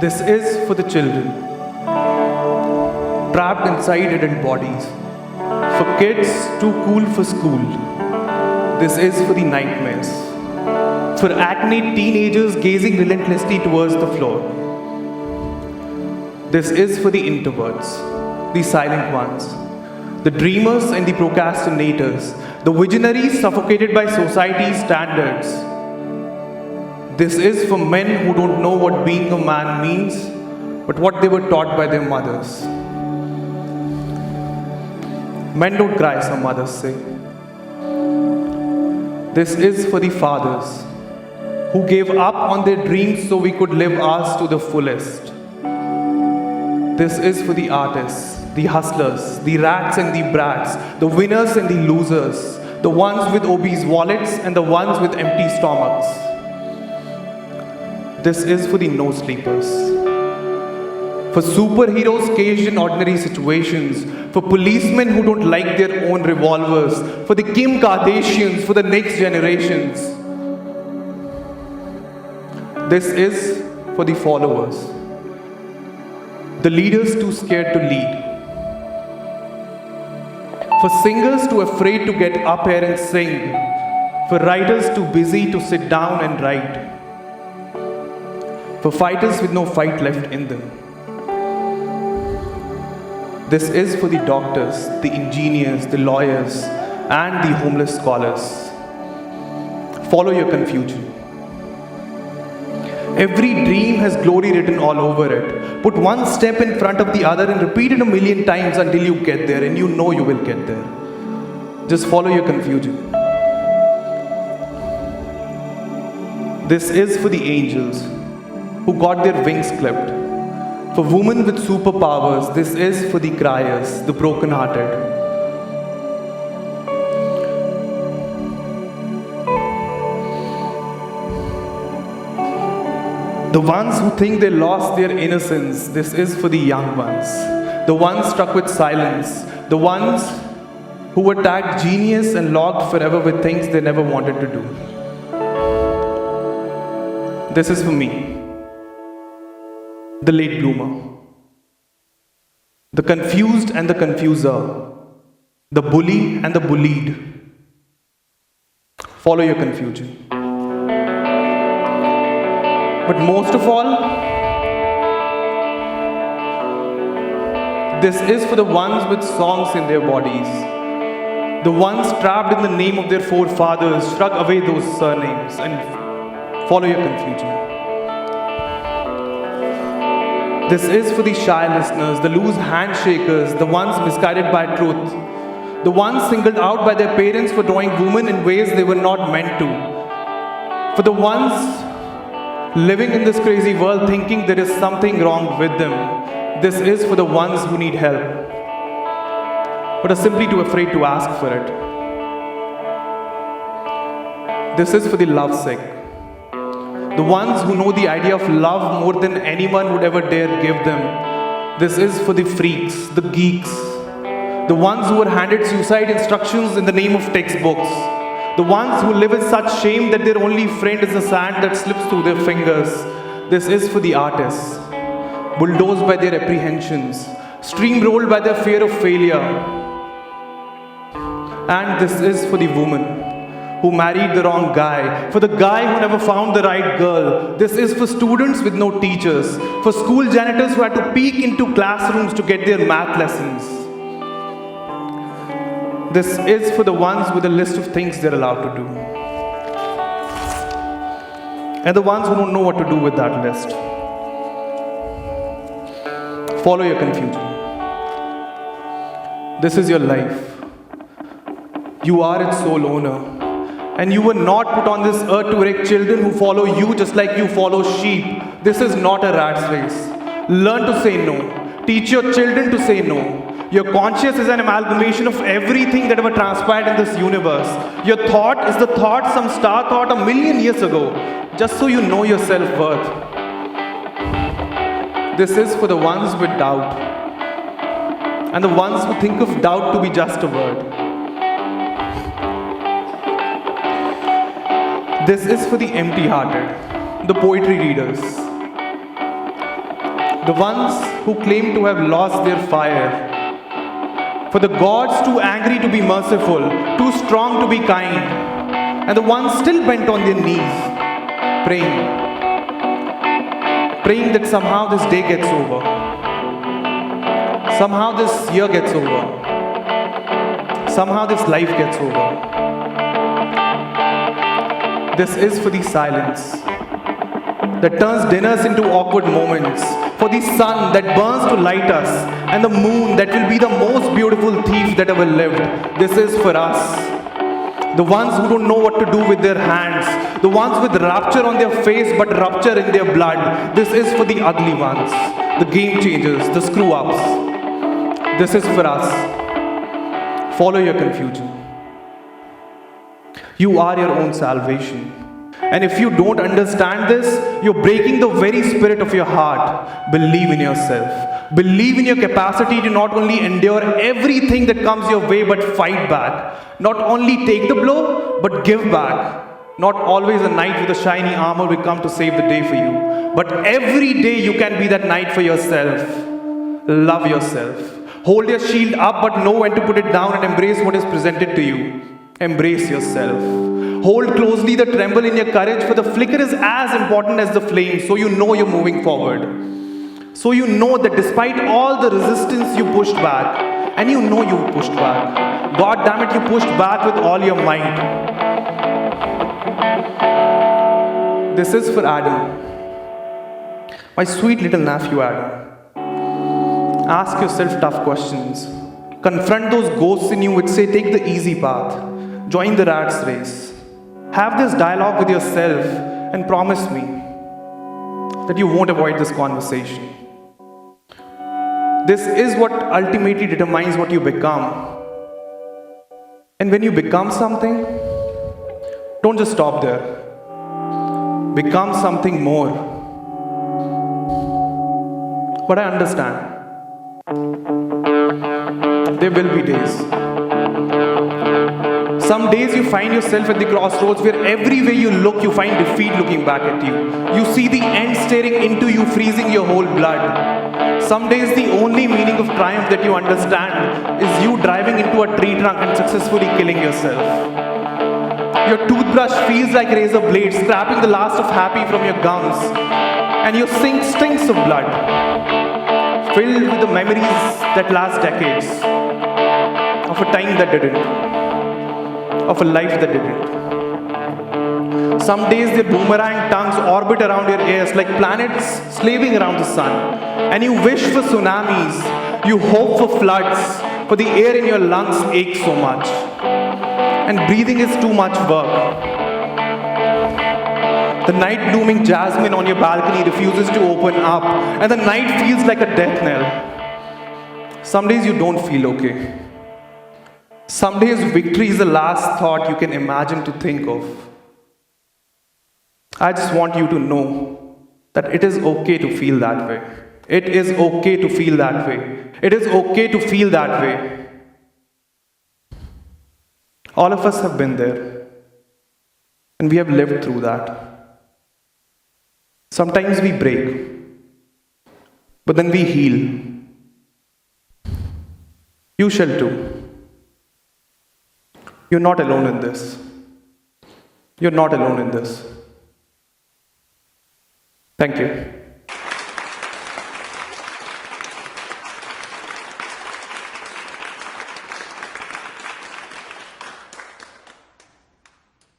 This is for the children, trapped inside hidden bodies. For kids too cool for school. This is for the nightmares. For acne teenagers gazing relentlessly towards the floor. This is for the introverts, the silent ones, the dreamers and the procrastinators, the visionaries suffocated by society's standards. This is for men who don't know what being a man means, but what they were taught by their mothers. Men don't cry, some mothers say. This is for the fathers who gave up on their dreams so we could live ours to the fullest. This is for the artists, the hustlers, the rats and the brats, the winners and the losers, the ones with obese wallets and the ones with empty stomachs. This is for the no sleepers, for superheroes caged in ordinary situations, for policemen who don't like their own revolvers, for the Kim Kardashians, for the next generations. This is for the followers, the leaders too scared to lead, for singers too afraid to get up here and sing, for writers too busy to sit down and write, for fighters with no fight left in them. This is for the doctors, the engineers, the lawyers, and the homeless scholars. Follow your confusion. Every dream has glory written all over it. Put one step in front of the other and repeat it 1,000,000 times until you get there, and you know you will get there. Just follow your confusion. This is for the angels who got their wings clipped. For women with superpowers, this is for the criers, the broken-hearted. The ones who think they lost their innocence, this is for the young ones. The ones struck with silence. The ones who were tagged genius and logged forever with things they never wanted to do. This is for me, the late bloomer, the confused and the confuser, the bully and the bullied. Follow your confusion. But most of all, this is for the ones with songs in their bodies, the ones trapped in the name of their forefathers. Shrug away those surnames and follow your confusion. This is for the shy listeners, the loose handshakers, the ones misguided by truth, the ones singled out by their parents for drawing women in ways they were not meant to, for the ones living in this crazy world thinking there is something wrong with them. This is for the ones who need help, but are simply too afraid to ask for it. This is for the lovesick, the ones who know the idea of love more than anyone would ever dare give them. This is for the freaks, the geeks, the ones who were handed suicide instructions in the name of textbooks, the ones who live in such shame that their only friend is the sand that slips through their fingers. This is for the artists, bulldozed by their apprehensions, steamrolled by their fear of failure. And this is for the woman who married the wrong guy, for the guy who never found the right girl. This is for students with no teachers, for school janitors who had to peek into classrooms to get their math lessons. This is for the ones with a list of things they're allowed to do, and the ones who don't know what to do with that list. Follow your confusion. This is your life. You are its sole owner. And you were not put on this earth to erect children who follow you just like you follow sheep. This is not a rat's race. Learn to say no. Teach your children to say no. Your conscience is an amalgamation of everything that ever transpired in this universe. Your thought is the thought some star thought 1,000,000 years ago, just so you know your self-worth. This is for the ones with doubt, and the ones who think of doubt to be just a word. This is for the empty-hearted, the poetry readers, the ones who claim to have lost their fire, for the gods too angry to be merciful, too strong to be kind, and the ones still bent on their knees, praying that somehow this day gets over, somehow this year gets over, somehow this life gets over. This is for the silence that turns dinners into awkward moments, for the sun that burns to light us, and the moon that will be the most beautiful thief that ever lived. This is for us. The ones who don't know what to do with their hands, the ones with rapture on their face but rupture in their blood. This is for the ugly ones, the game changers, the screw-ups. This is for us. Follow your confusion. You are your own salvation. And if you don't understand this, you're breaking the very spirit of your heart. Believe in yourself. Believe in your capacity to not only endure everything that comes your way, but fight back. Not only take the blow, but give back. Not always a knight with a shiny armor will come to save the day for you. But every day you can be that knight for yourself. Love yourself. Hold your shield up, but know when to put it down and embrace what is presented to you. Embrace yourself. Hold closely the tremble in your courage, for the flicker is as important as the flame, so you know you're moving forward. So you know that despite all the resistance, you pushed back. And you know you pushed back. God damn it, you pushed back with all your might. This is for Adam. My sweet little nephew Adam. Ask yourself tough questions. Confront those ghosts in you which say, take the easy path. Join the rat's race. Have this dialogue with yourself and promise me that you won't avoid this conversation. This is what ultimately determines what you become. And when you become something, don't just stop there. Become something more. But I understand. There will be days. Some days you find yourself at the crossroads where everywhere you look, you find defeat looking back at you. You see the end staring into you, freezing your whole blood. Some days the only meaning of triumph that you understand is you driving into a tree trunk and successfully killing yourself. Your toothbrush feels like razor blades, scraping the last of happy from your gums. And your sink stinks of blood, filled with the memories that last decades, of a time that didn't, of a life that didn't. Some days their boomerang tongues orbit around your ears like planets slaving around the sun. And you wish for tsunamis, you hope for floods, for the air in your lungs aches so much. And breathing is too much work. The night blooming jasmine on your balcony refuses to open up, and the night feels like a death knell. Some days you don't feel okay. Some days victory is the last thought you can imagine to think of. I just want you to know that it is okay to feel that way. It is okay to feel that way. It is okay to feel that way. All of us have been there, and we have lived through that. Sometimes we break, but then we heal. You shall too. You're not alone in this. You're not alone in this. Thank you.